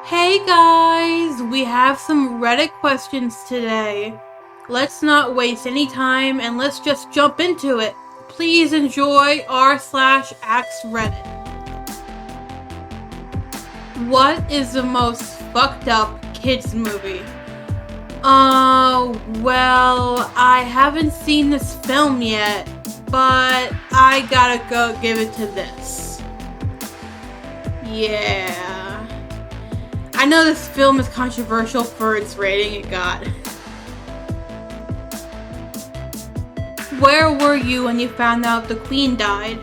Hey guys, we have some Reddit questions today. Let's not waste any time and let's just jump into it. Please enjoy r/AskReddit. What is the most fucked up kids movie? Well, I haven't seen this film yet, but I gotta go give it to this. Yeah. I know this film is controversial for its rating it got. Where were you when you found out the Queen died?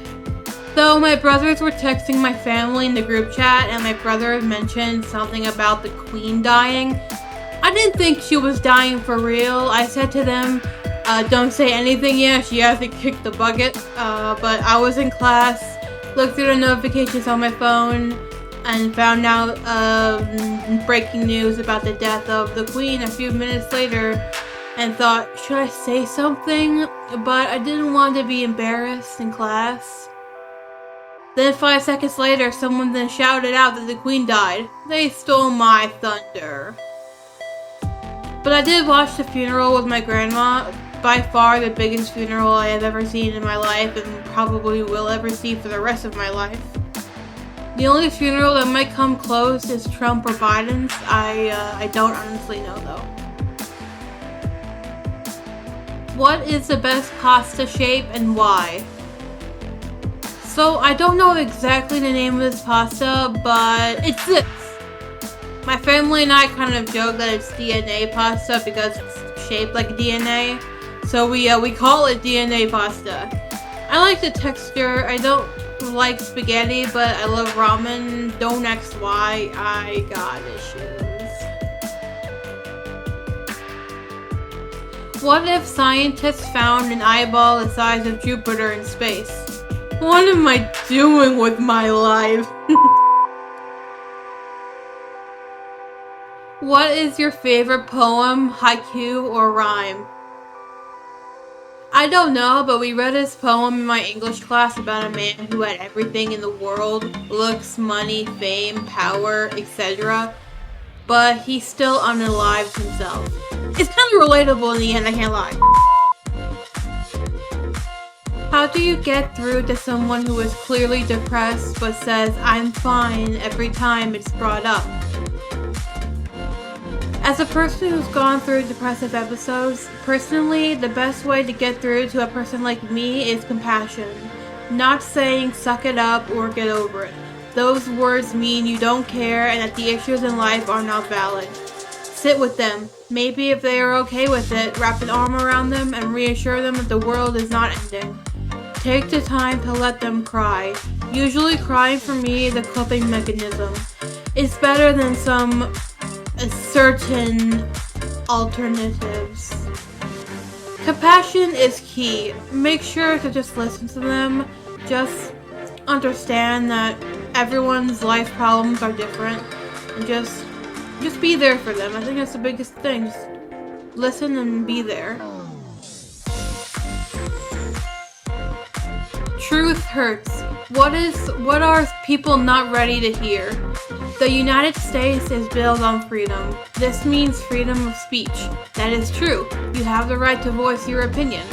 So my brothers were texting my family in the group chat and my brother mentioned something about the Queen dying. I didn't think she was dying for real. I said to them, don't say anything yet, she hasn't kicked the bucket. But I was in class, looked through the notifications on my phone, and found out breaking news about the death of the Queen a few minutes later and thought, should I say something? But I didn't want to be embarrassed in class. Then 5 seconds later, someone then shouted out that the Queen died. They stole my thunder. But I did watch the funeral with my grandma. By far the biggest funeral I have ever seen in my life and probably will ever see for the rest of my life. The only funeral that might come close is Trump or Biden's. I don't honestly know though. What is the best pasta shape and why? So I don't know exactly the name of this pasta, but it's this. My family and I kind of joke that it's DNA pasta because it's shaped like DNA. So we call it DNA pasta. I like the texture. I don't like spaghetti, but I love ramen. Don't ask why. I got issues. What if scientists found an eyeball the size of Jupiter in space? What am I doing with my life? What is your favorite poem, haiku, or rhyme? I don't know, but we read this poem in my English class about a man who had everything in the world, looks, money, fame, power, etc. But he still unalived himself. It's kind of relatable in the end, I can't lie. How do you get through to someone who is clearly depressed but says, I'm fine every time it's brought up? As a person who's gone through depressive episodes, personally, the best way to get through to a person like me is compassion. Not saying suck it up or get over it. Those words mean you don't care and that the issues in life are not valid. Sit with them. Maybe if they are okay with it, wrap an arm around them and reassure them that the world is not ending. Take the time to let them cry. Usually crying for me is a coping mechanism. It's better than some certain alternatives. Compassion is key. Make sure to just listen to them. Just understand that everyone's life problems are different. And just be there for them. I think that's the biggest thing. Just listen and be there. Truth hurts. What are people not ready to hear? The United States is built on freedom. This means freedom of speech. That is true. You have the right to voice your opinion.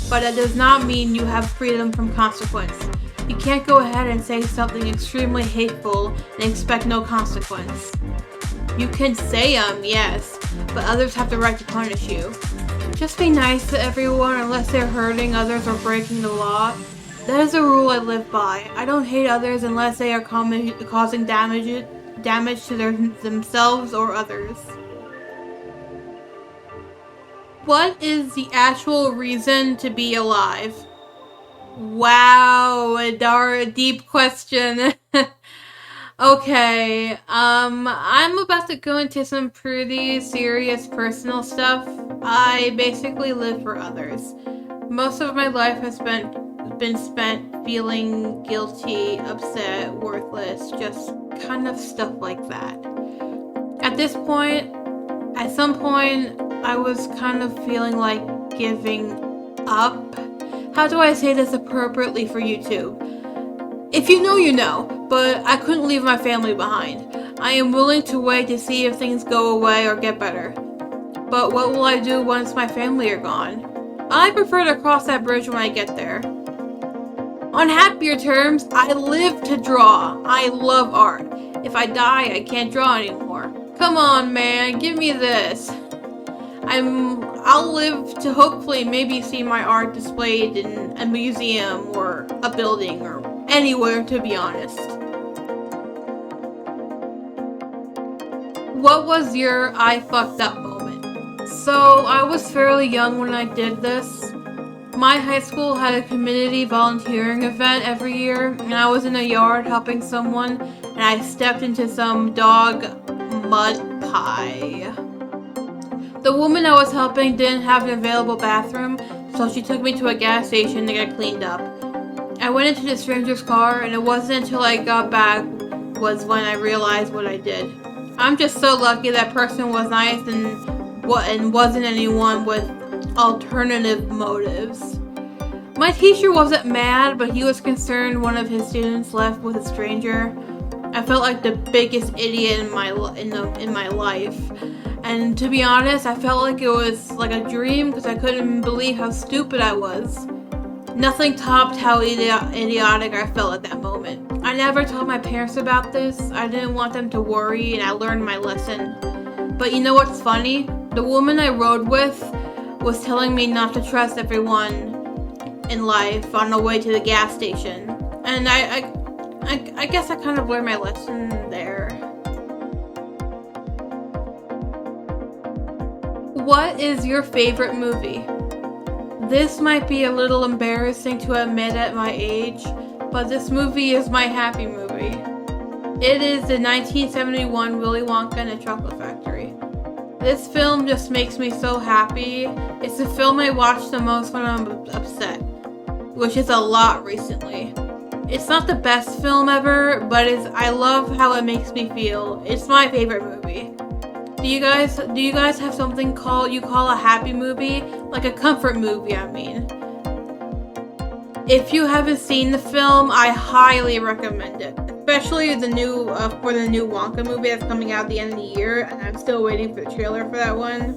But that does not mean you have freedom from consequence. You can't go ahead and say something extremely hateful and expect no consequence. You can say yes, but others have the right to punish you. Just be nice to everyone unless they're hurting others or breaking the law. That is a rule I live by. I don't hate others unless they are causing damage to themselves or others. What is the actual reason to be alive? Wow, a deep question. Okay, I'm about to go into some pretty serious personal stuff. I basically live for others. Most of my life has been spent feeling guilty, upset, worthless, just kind of stuff like that. At some point, I was kind of feeling like giving up. How do I say this appropriately for YouTube? If you know, you know, but I couldn't leave my family behind. I am willing to wait to see if things go away or get better. But what will I do once my family are gone? I prefer to cross that bridge when I get there. On happier terms, I live to draw. I love art. If I die, I can't draw anymore. Come on, man, give me this. I'll live to hopefully maybe see my art displayed in a museum or a building or anywhere, to be honest. What was your I fucked up moment? So, I was fairly young when I did this. My high school had a community volunteering event every year, and I was in a yard helping someone, and I stepped into some dog mud pie. The woman I was helping didn't have an available bathroom, so she took me to a gas station to get cleaned up. I went into the stranger's car, and it wasn't until I got back was when I realized what I did. I'm just so lucky that person was nice and wasn't anyone with alternative motives. My teacher wasn't mad, but he was concerned one of his students left with a stranger. I felt like the biggest idiot in my life. And to be honest, I felt like it was like a dream because I couldn't believe how stupid I was. Nothing topped how idiotic I felt at that moment. I never told my parents about this. I didn't want them to worry, and I learned my lesson. But you know what's funny? The woman I rode with was telling me not to trust everyone in life on the way to the gas station. And I guess I kind of learned my lesson there. What is your favorite movie? This might be a little embarrassing to admit at my age, but this movie is my happy movie. It is the 1971 Willy Wonka and the Chocolate Factory. This film just makes me so happy. It's the film I watch the most when I'm upset, which is a lot recently. It's not the best film ever, but I love how it makes me feel. It's my favorite movie. Do you guys have something you call a happy movie? Like a comfort movie, I mean. If you haven't seen the film, I highly recommend it. Especially the new Wonka movie that's coming out at the end of the year, and I'm still waiting for the trailer for that one.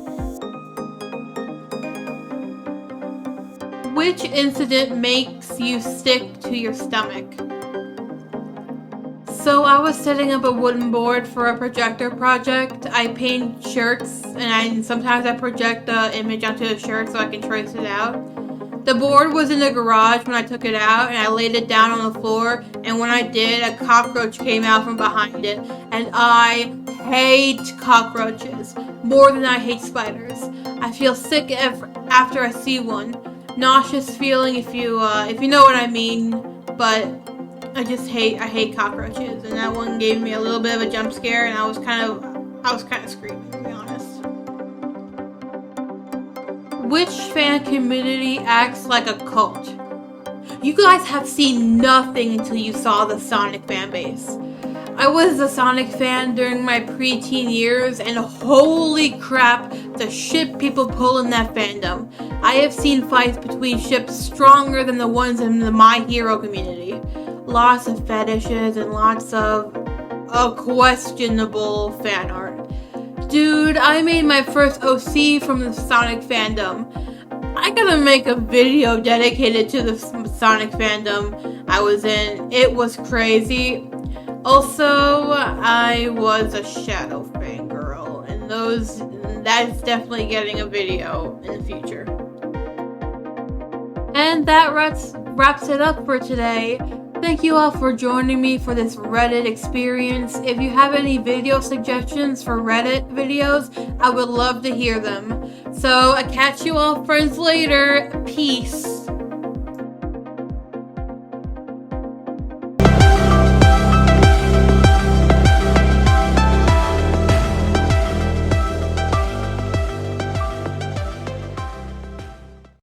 Which incident makes you sick to your stomach? So I was setting up a wooden board for a projector project. I paint shirts, and sometimes I project the image onto the shirt so I can trace it out. The board was in the garage when I took it out, and I laid it down on the floor, and when I did, a cockroach came out from behind it, and I hate cockroaches more than I hate spiders. I feel sick after I see one. Nauseous feeling if you know what I mean, but I hate cockroaches, and that one gave me a little bit of a jump scare, and I was kind of screaming, to be honest. Which fan community acts like a cult? You guys have seen nothing until you saw the Sonic fan base. I was a Sonic fan during my preteen years, and holy crap, the shit people pull in that fandom. I have seen fights between ships stronger than the ones in the My Hero community. Lots of fetishes and lots of questionable fan art. Dude, I made my first OC from the Sonic fandom. I gotta make a video dedicated to the Sonic fandom I was in. It was crazy. Also, I was a Shadow fangirl, and that's definitely getting a video in the future. And that wraps it up for today. Thank you all for joining me for this Reddit experience. If you have any video suggestions for Reddit videos, I would love to hear them. So, I catch you all friends later. Peace.